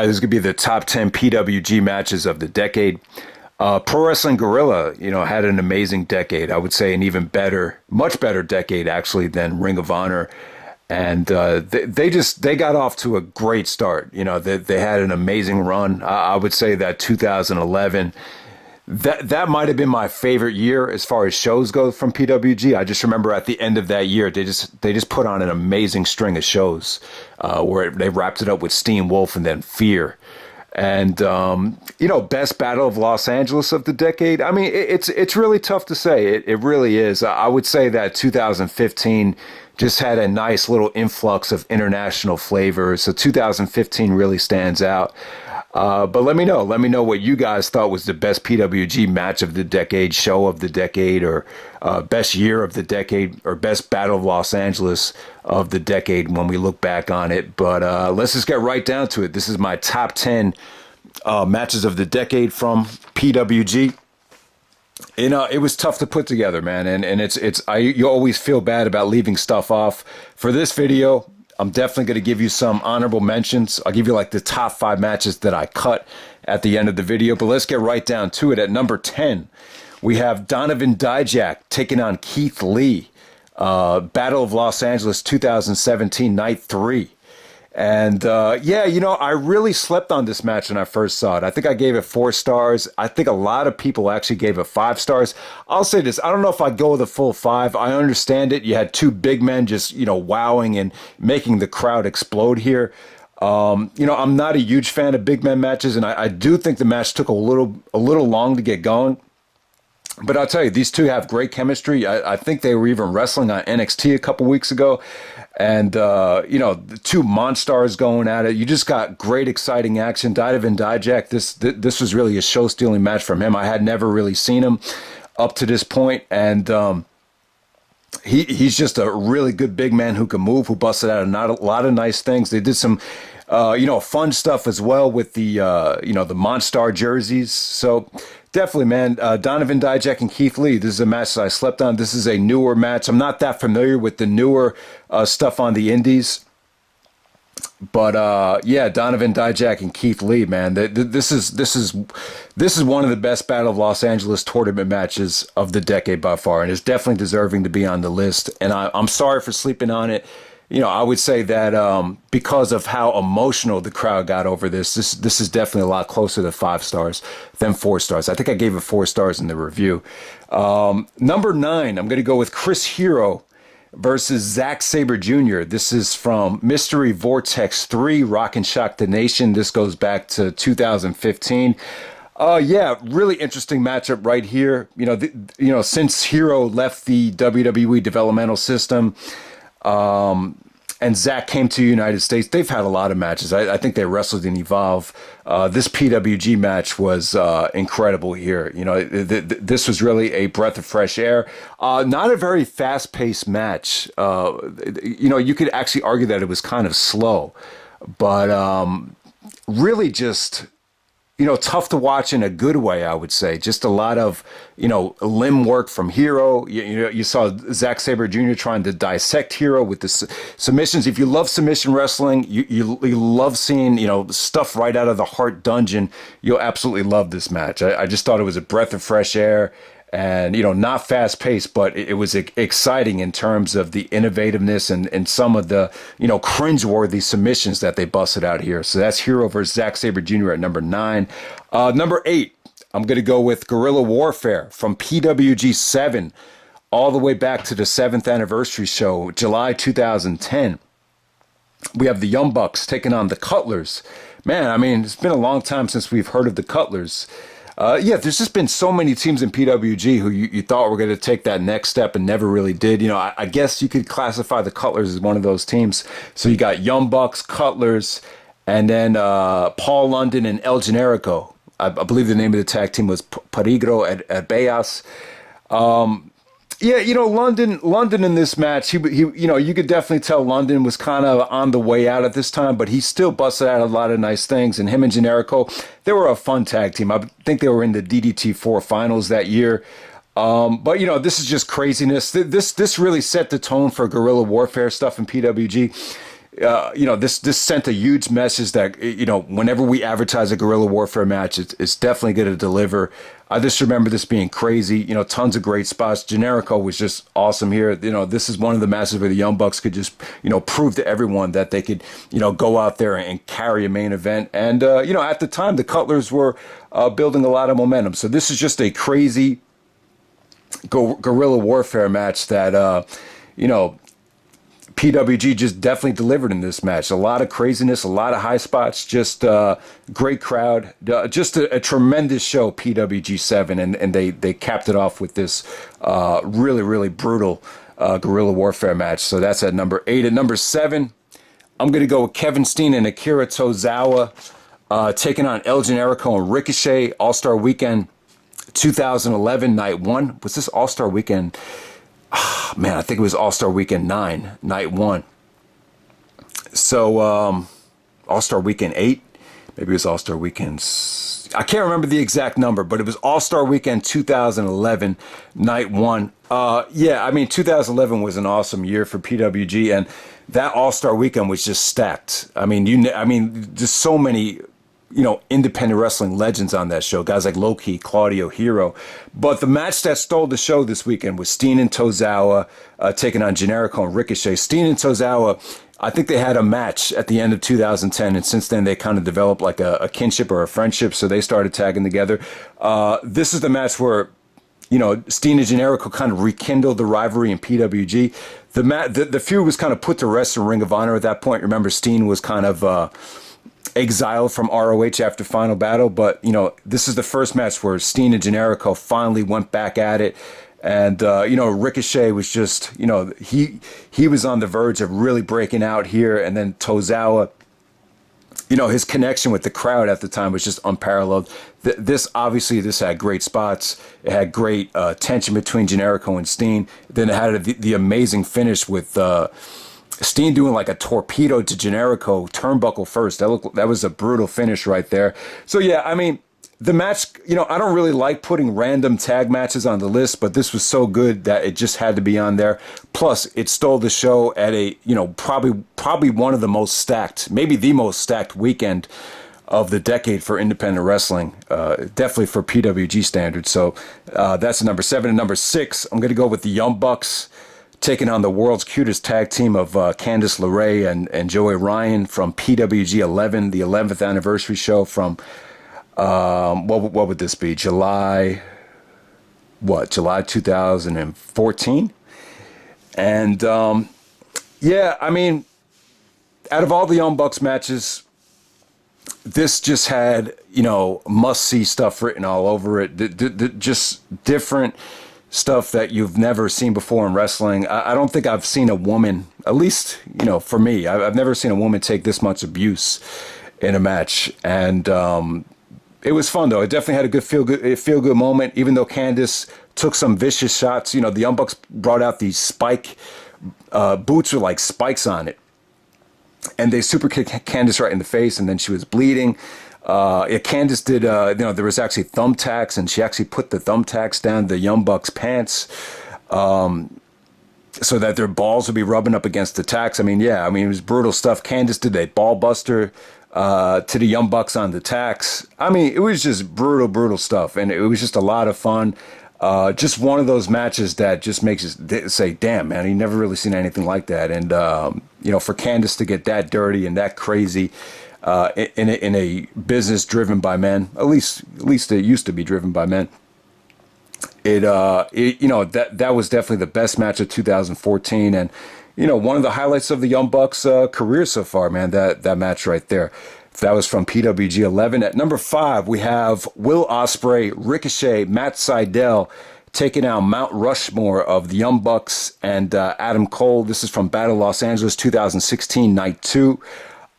This is going to be the top 10 PWG matches of the decade. Pro Wrestling Guerrilla, had an amazing decade. I would say an even better, much better decade actually than Ring of Honor. And they got off to a great start. They had an amazing run. I would say that 2011, that might have been my favorite year as far as shows go from PWG. I just remember at the end of that year, they just put on an amazing string of shows where they wrapped it up with Steen, Wolf, and then Fear. And, best battle of Los Angeles of the decade. I mean, it's really tough to say. It really is. I would say that 2015 just had a nice little influx of international flavors. So 2015 really stands out. But let me know what you guys thought was the best PWG match of the decade, show of the decade, or best year of the decade, or best Battle of Los Angeles of the decade when we look back on it. But let's just get right down to it. This is my top 10 matches of the decade from PWG. It was tough to put together, man, and you always feel bad about leaving stuff off. For this video, I'm definitely going to give you some honorable mentions. I'll give you like the top 5 matches that I cut at the end of the video. But let's get right down to it. At number 10, we have Donovan Dijak taking on Keith Lee. Battle of Los Angeles 2017, Night 3. And I really slept on this match when I first saw it. I think I gave it 4 stars. I think a lot of people actually gave it 5 stars. I'll say this. I don't know if I'd go with a full 5. I understand it. You had 2 big men just, wowing and making the crowd explode here. I'm not a huge fan of big men matches, and I do think the match took a little long to get going. But I'll tell you, these two have great chemistry. I think they were even wrestling on NXT a couple weeks ago. And, the 2 Monstars going at it. You just got great, exciting action. Donovan Dijak, this was really a show-stealing match from him. I had never really seen him up to this point. And he's just a really good big man who can move, who busted out a lot of nice things. They did some fun stuff as well with the Monstar jerseys. So definitely, man, Donovan Dijak and Keith Lee. This is a match that I slept on. This is a newer match. I'm not that familiar with the newer stuff on the indies. But Donovan Dijak and Keith Lee, man, this is one of the best Battle of Los Angeles tournament matches of the decade by far, and it's definitely deserving to be on the list. And I'm sorry for sleeping on it. I would say that because of how emotional the crowd got over this is definitely a lot closer to 5 stars than 4 stars. I think I gave it 4 stars in the review. Number 9, I'm going to go with Chris Hero versus Zack Sabre Jr. This is from Mystery Vortex 3, Rock and Shock the Nation. This goes back to 2015. Really interesting matchup right here. Since Hero left the WWE developmental system, and Zack came to the United States, they've had a lot of matches. I think they wrestled in Evolve. This PWG match was incredible here. This was really a breath of fresh air. Not a very fast-paced match. You could actually argue that it was kind of slow, but really just tough to watch in a good way, I would say. Just a lot of, limb work from Hero. You saw Zack Sabre Jr. trying to dissect Hero with the submissions. If you love submission wrestling, you love seeing, stuff right out of the Heart Dungeon, you'll absolutely love this match. I just thought it was a breath of fresh air. And, not fast paced, but it was exciting in terms of the innovativeness and some of the, cringeworthy submissions that they busted out here. So that's Hero versus Zack Sabre Jr. at number 9. Number 8, I'm going to go with Guerrilla Warfare from PWG 7 all the way back to the 7th anniversary show, July 2010. We have the Young Bucks taking on the Cutlers. Man, I mean, it's been a long time since we've heard of the Cutlers. There's just been so many teams in PWG who you thought were going to take that next step and never really did. I guess you could classify the Cutlers as one of those teams. So you got Young Bucks, Cutlers, and then Paul London and El Generico. I believe the name of the tag team was Peligro at Bellas. London in this match, he you could definitely tell London was kind of on the way out at this time, but he still busted out a lot of nice things. And him and Generico, they were a fun tag team. I think they were in the DDT4 finals that year. But this is just craziness. This really set the tone for guerrilla warfare stuff in PWG. this sent a huge message that, whenever we advertise a guerrilla warfare match, it's definitely going to deliver. I just remember this being crazy, tons of great spots. Generico was just awesome here. This is one of the matches where the Young Bucks could just, prove to everyone that they could, go out there and carry a main event. And, at the time, the Cutlers were building a lot of momentum. So this is just a crazy guerrilla warfare match that, PWG just definitely delivered in this match. A lot of craziness, a lot of high spots, just great crowd, just a tremendous show, PWG 7, and they capped it off with this really, really brutal guerrilla warfare match. So that's at number 8. At number 7, I'm going to go with Kevin Steen and Akira Tozawa taking on El Generico and Ricochet, All-Star Weekend 2011, Night 1. Was this All-Star Weekend? Man, I think it was All-Star Weekend 9, Night 1. So, All-Star Weekend 8, maybe it was All-Star Weekend, I can't remember the exact number, but it was All-Star Weekend 2011, Night 1. 2011 was an awesome year for PWG, and that All-Star Weekend was just stacked. Just so many independent wrestling legends on that show. Guys like Low-Key, Claudio, Hero. But the match that stole the show this weekend was Steen and Tozawa taking on Generico and Ricochet. Steen and Tozawa, I think they had a match at the end of 2010, and since then they kind of developed like a kinship or a friendship, so they started tagging together. This is the match where, Steen and Generico kind of rekindled the rivalry in PWG. The feud was kind of put to rest in Ring of Honor at that point. Remember, Steen was kind of exiled from ROH after Final Battle, but this is the first match where Steen and Generico finally went back at it, and Ricochet was just he was on the verge of really breaking out here, and then Tozawa, his connection with the crowd at the time was just unparalleled. This had great spots. It had great tension between Generico and Steen. Then it had the amazing finish with Steen doing like a torpedo to Generico, turnbuckle first. That was a brutal finish right there. So yeah, the match, I don't really like putting random tag matches on the list, but this was so good that it just had to be on there. Plus, it stole the show at a, probably one of the most stacked, maybe the most stacked weekend of the decade for independent wrestling, definitely for PWG standards. So that's number 7. And number 6, I'm going to go with the Young Bucks taking on the world's cutest tag team of Candice LeRae and Joey Ryan from PWG 11, the 11th anniversary show from, what would this be? July 2014? And, out of all the Young Bucks matches, this just had, must-see stuff written all over it. Just different stuff that you've never seen before in wrestling. I don't think I've seen a woman, at least, for me, I've never seen a woman take this much abuse in a match. And it was fun, though. It definitely had a good feel-good moment, even though Candice took some vicious shots. The Young Bucks brought out these spike boots with like spikes on it, and they super kicked Candice right in the face, and then she was bleeding. Candice did, there was actually thumbtacks, and she actually put the thumbtacks down the Young Bucks' pants so that their balls would be rubbing up against the tacks. It was brutal stuff. Candice did a ball buster to the Young Bucks on the tacks. It was just brutal stuff, and it was just a lot of fun. Just one of those matches that just makes you say, damn, man, you never really seen anything like that. And, for Candice to get that dirty and that crazy, in a business driven by men, at least it used to be driven by men. That was definitely the best match of 2014, and one of the highlights of the Young Bucks career so far, man. That match right there. That was from PWG 11. At number 5, we have Will Osprey, Ricochet, Matt Sydal taking out Mount Rushmore of the Young Bucks and Adam Cole. This is from Battle Los Angeles 2016, Night 2.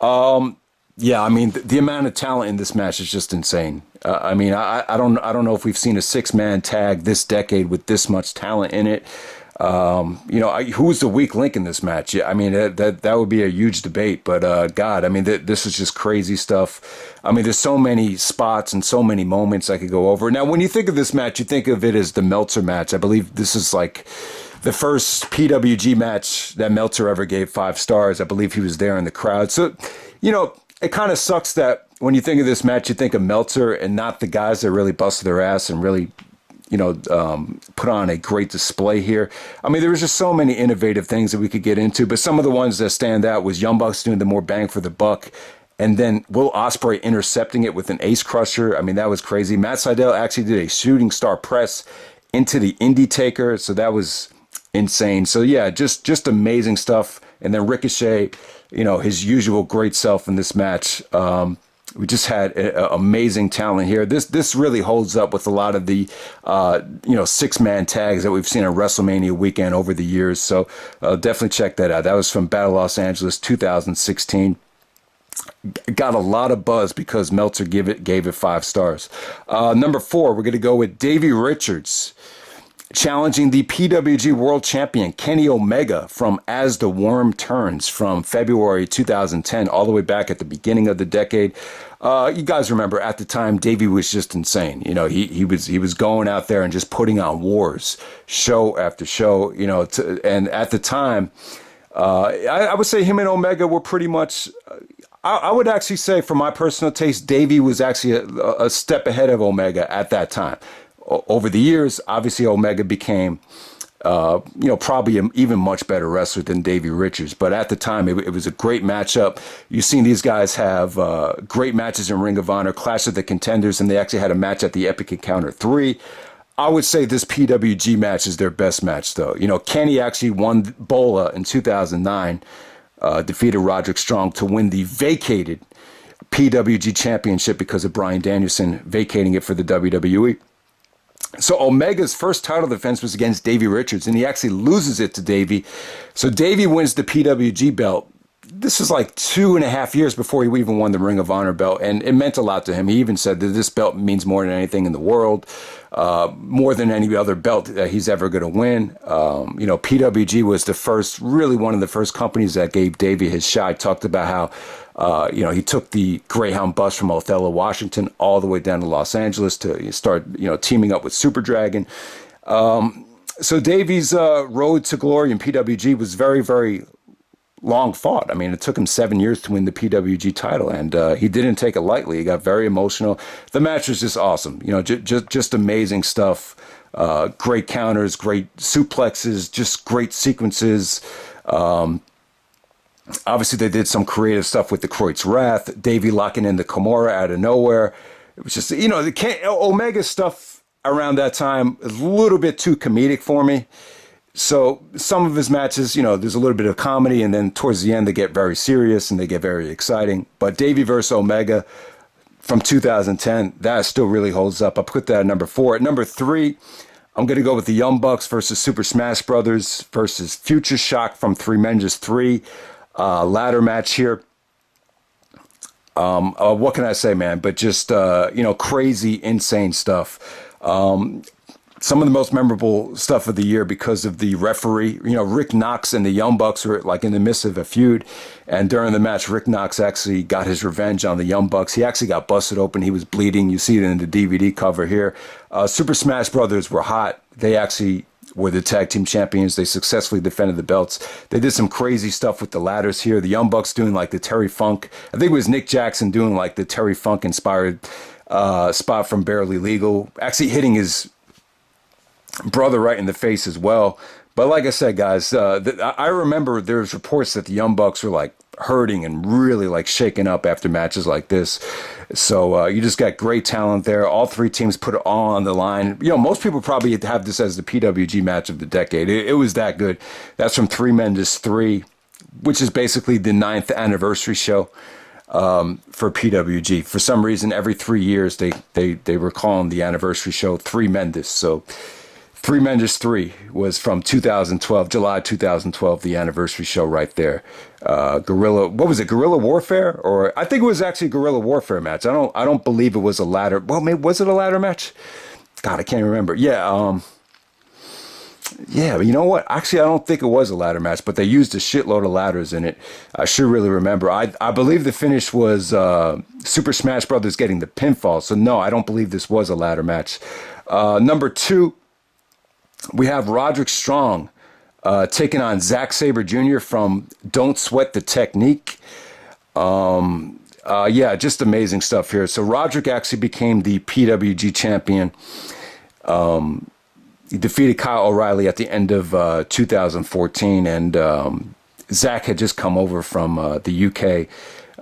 The amount of talent in this match is just insane. I don't know if we've seen a 6-man tag this decade with this much talent in it. Who's the weak link in this match? That would be a huge debate. But this is just crazy stuff. There's so many spots and so many moments I could go over. Now, when you think of this match, you think of it as the Meltzer match. I believe this is like the first PWG match that Meltzer ever gave 5 stars. I believe he was there in the crowd. So, it kind of sucks that when you think of this match, you think of Meltzer and not the guys that really busted their ass and really, put on a great display here. I mean, there was just so many innovative things that we could get into, but some of the ones that stand out was Young Bucks doing the more bang for the buck, and then Will Osprey intercepting it with an ace crusher. I mean, that was crazy. Matt Sydal actually did a shooting star press into the Indie Taker, so that was insane. So yeah, just amazing stuff. And then Ricochet, his usual great self in this match. We just had amazing talent here. This really holds up with a lot of the 6-man tags that we've seen on WrestleMania weekend over the years. So definitely check that out. That was from Battle Los Angeles 2016. Got a lot of buzz because Meltzer gave it 5 stars. Number 4, we're going to go with Davey Richards challenging the PWG World Champion Kenny Omega from As the Worm Turns from February 2010 all the way back at the beginning of the decade. You guys remember at the time Davey was just insane. He was going out there and just putting on wars show after show. And at the time, I would say him and Omega were pretty much. I would actually say, for my personal taste, Davey was actually a step ahead of Omega at that time. Over the years, obviously, Omega became, probably an even much better wrestler than Davey Richards. But at the time, it was a great matchup. You've seen these guys have great matches in Ring of Honor, Clash of the Contenders, and they actually had a match at the Epic Encounter 3. I would say this PWG match is their best match, though. Kenny actually won Bola in 2009, defeated Roderick Strong to win the vacated PWG Championship because of Bryan Danielson vacating it for the WWE. So Omega's first title defense was against Davey Richards, and he actually loses it to Davey. So Davey wins the PWG belt. This is like 2.5 years before he even won the Ring of Honor belt, and it meant a lot to him. He even said that this belt means more than anything in the world, more than any other belt that he's ever going to win. PWG was really one of the first companies that gave Davey his shot. I talked about how he took the Greyhound bus from Othello, Washington, all the way down to Los Angeles to start, teaming up with Super Dragon. So Davey's road to glory in PWG was very, very long fought. I mean, it took him 7 years to win the PWG title, and he didn't take it lightly. He got very emotional. The match was just awesome. Just amazing stuff. Great counters, great suplexes, just great sequences. Obviously, they did some creative stuff with the Kreutz Wrath, Davey locking in the Kimura out of nowhere. It was just, the Omega stuff around that time is a little bit too comedic for me. So some of his matches, there's a little bit of comedy, and then towards the end, they get very serious and they get very exciting. But Davey versus Omega from 2010, that still really holds up. I put that at number 4. At number 3, I'm going to go with the Young Bucks versus Super Smash Brothers versus Future Shock from Three Men Just 3. Ladder match here. What can I say, man? But just, crazy, insane stuff. Some of the most memorable stuff of the year because of the referee. Rick Knox and the Young Bucks were like in the midst of a feud. And during the match, Rick Knox actually got his revenge on the Young Bucks. He actually got busted open. He was bleeding. You see it in the DVD cover here. Super Smash Brothers were hot. They actually were the tag team champions. They successfully defended the belts. They did some crazy stuff with the ladders here. The Young Bucks doing like the Terry Funk. I think it was Nick Jackson doing like the Terry Funk inspired spot from Barely Legal. Actually hitting his brother right in the face as well. But like I said, guys, I remember there's reports that the Young Bucks were like hurting and really like shaken up after matches like this. So you just got great talent there. All 3 teams put it all on the line. Most people probably have this as the PWG match of the decade. It was that good. That's from Three Men Just 3, which is basically the 9th anniversary show for PWG. For some reason, every 3 years they were calling the anniversary show Three Mendes. So Three Men Just 3 was from 2012, July 2012, the anniversary show right there. Guerrilla Warfare? Or I think it was actually a Guerrilla Warfare match. I don't believe it was a ladder. Well, maybe was it a ladder match? God, I can't remember. Yeah, but you know what? Actually, I don't think it was a ladder match, but they used a shitload of ladders in it. I should really remember. I believe the finish was Super Smash Brothers getting the pinfall. So no, I don't believe this was a ladder match. Number 2. We have Roderick Strong taking on Zack Sabre Jr. from Don't Sweat the Technique. Yeah, just amazing stuff here. So Roderick actually became the PWG champion. He defeated Kyle O'Reilly at the end of 2014, and Zack had just come over from the UK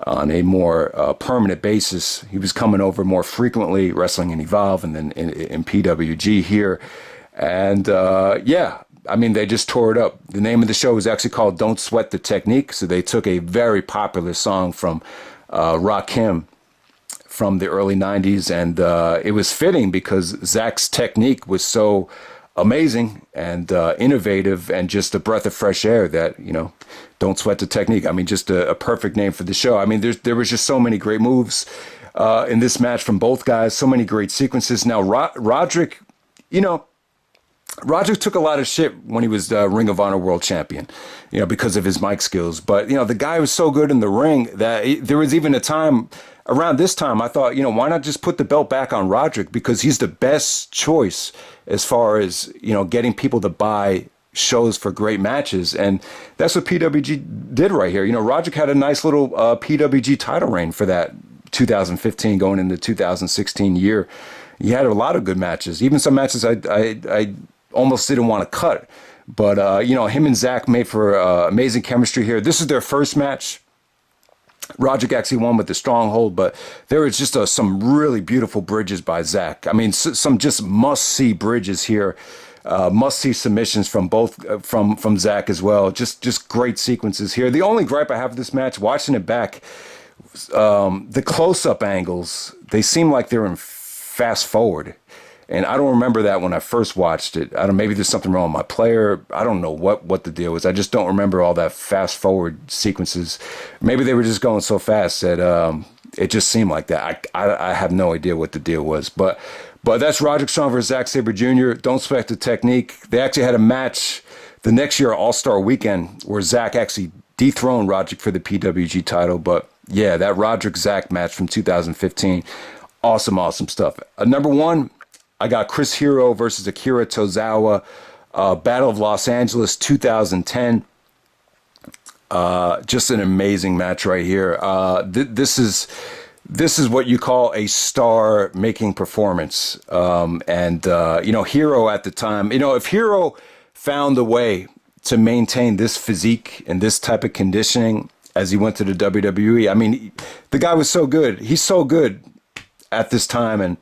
on a more permanent basis. He was coming over more frequently, wrestling in Evolve and then in PWG here. And yeah, I mean, they just tore it up. The name of the show was actually called Don't Sweat the Technique. So they took a very popular song from Rakim from the early 90s. And it was fitting because Zack's technique was so amazing and innovative and just a breath of fresh air that, you know, Don't Sweat the Technique. I mean, just a perfect name for the show. I mean, there was just so many great moves in this match from both guys, so many great sequences. Now, Roderick, you know, Roderick took a lot of shit when he was Ring of Honor World Champion, you know, because of his mic skills. But, you know, the guy was so good in the ring that there was even a time around this time I thought, you know, why not just put the belt back on Roderick? Because he's the best choice as far as, you know, getting people to buy shows for great matches. And that's what PWG did right here. You know, Roderick had a nice little PWG title reign for that 2015 going into 2016 year. He had a lot of good matches, even some matches I almost didn't want to cut. But, you know, him and Zack made for amazing chemistry here. This is their first match. Roderick actually won with the stronghold, but there was just some really beautiful bridges by Zack. I mean, some just must-see bridges here. Must-see submissions from both from Zack as well. Just great sequences here. The only gripe I have with this match, watching it back, the close-up angles, they seem like they're in fast forward. And I don't remember that when I first watched it. I don't. Maybe there's something wrong with my player. I don't know what the deal was. I just don't remember all that fast forward sequences. Maybe they were just going so fast that it just seemed like that. I have no idea what the deal was. But that's Roderick Strong versus Zack Sabre Jr. Don't Sweat the Technique. They actually had a match the next year, All-Star Weekend, where Zack actually dethroned Roderick for the PWG title. But yeah, that Roderick-Zack match from 2015, awesome stuff. Number one, I got Chris Hero versus Akira Tozawa, Battle of Los Angeles 2010. Just an amazing match right here. This is what you call a star-making performance. And you know, Hero at the time, you know, if Hero found a way to maintain this physique and this type of conditioning as he went to the WWE, I mean, the guy was so good. He's so good at this time. And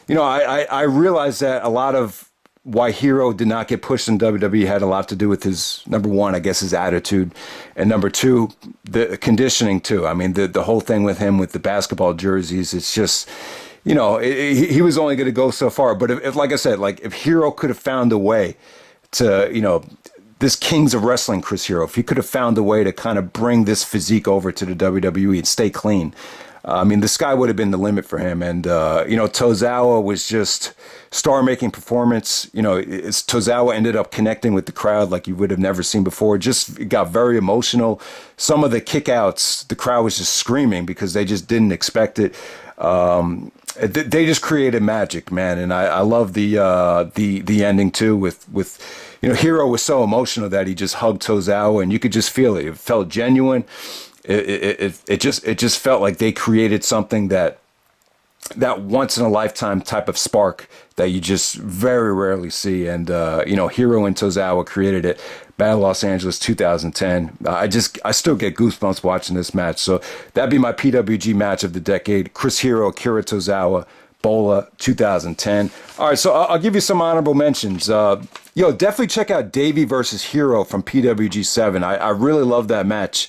you know, I realized that a lot of why Hero did not get pushed in WWE had a lot to do with his, number one, I guess his attitude, and number two, the conditioning too. I mean, the whole thing with him with the basketball jerseys, it's just, you know, he was only going to go so far. But if, like I said, like if Hero could have found a way to, you know, this Kings of Wrestling Chris Hero, if he could have found a way to kind of bring this physique over to the WWE and stay clean, I mean, the sky would have been the limit for him. And, you know, Tozawa was just star-making performance. You know, Tozawa ended up connecting with the crowd like you would have never seen before. Just got very emotional. Some of the kickouts, the crowd was just screaming because they just didn't expect it. They just created magic, man. And I love the ending, too, with you know, Hero was so emotional that he just hugged Tozawa, and you could just feel it. It felt genuine. It just felt like they created something that once in a lifetime type of spark that you just very rarely see. And, you know, Hero and Tozawa created it. Battle Los Angeles 2010. I still get goosebumps watching this match. So that'd be my PWG match of the decade. Chris Hero, Akira Tozawa, Bola 2010. All right. So I'll give you some honorable mentions. Definitely check out Davey versus Hero from PWG 7. I really love that match.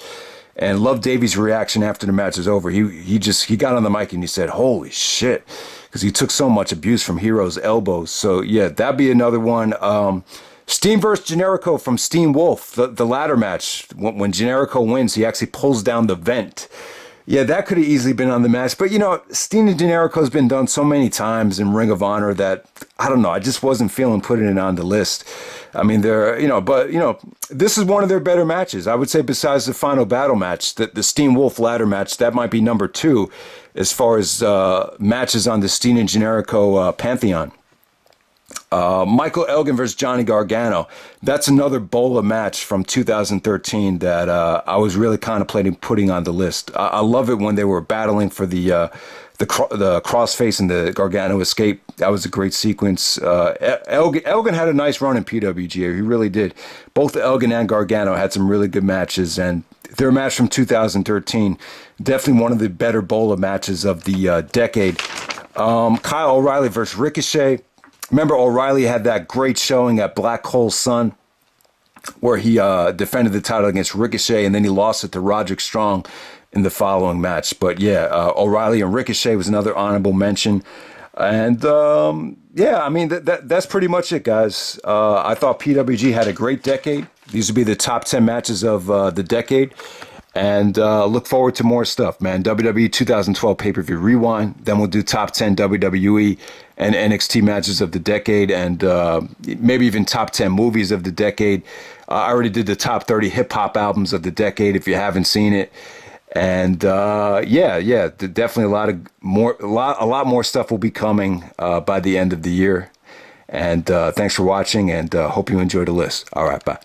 And loved Davey's reaction after the match was over. He got on the mic and he said, "Holy shit," because he took so much abuse from Hero's elbows. So yeah, that'd be another one. Steen versus Generico from Steen Wolf, the ladder match. When Generico wins, he actually pulls down the vent. Yeah, that could have easily been on the match. But, you know, Steen and Generico has been done so many times in Ring of Honor that, I don't know, I just wasn't feeling putting it on the list. I mean, this is one of their better matches. I would say besides the final battle match, the Steen Wolf ladder match, that might be number 2 as far as matches on the Steen and Generico pantheon. Michael Elgin versus Johnny Gargano. That's another Bola match from 2013 that I was really contemplating putting on the list. I love it when they were battling for the crossface and the Gargano escape. That was a great sequence. Elgin had a nice run in PWG. He really did. Both Elgin and Gargano had some really good matches, and their match from 2013, definitely one of the better Bola matches of the decade. Kyle O'Reilly versus Ricochet. Remember, O'Reilly had that great showing at Black Hole Sun where he defended the title against Ricochet, and then he lost it to Roderick Strong in the following match. But yeah, O'Reilly and Ricochet was another honorable mention. And yeah, I mean, that's pretty much it, guys. I thought PWG had a great decade. These would be the top 10 matches of the decade. And look forward to more stuff, man. WWE 2012 pay-per-view rewind. Then we'll do top 10 WWE and NXT matches of the decade, and maybe even top 10 movies of the decade. I already did the top 30 hip-hop albums of the decade if you haven't seen it. And yeah, definitely a lot more stuff will be coming by the end of the year. And thanks for watching, and hope you enjoyed the list. All right, bye.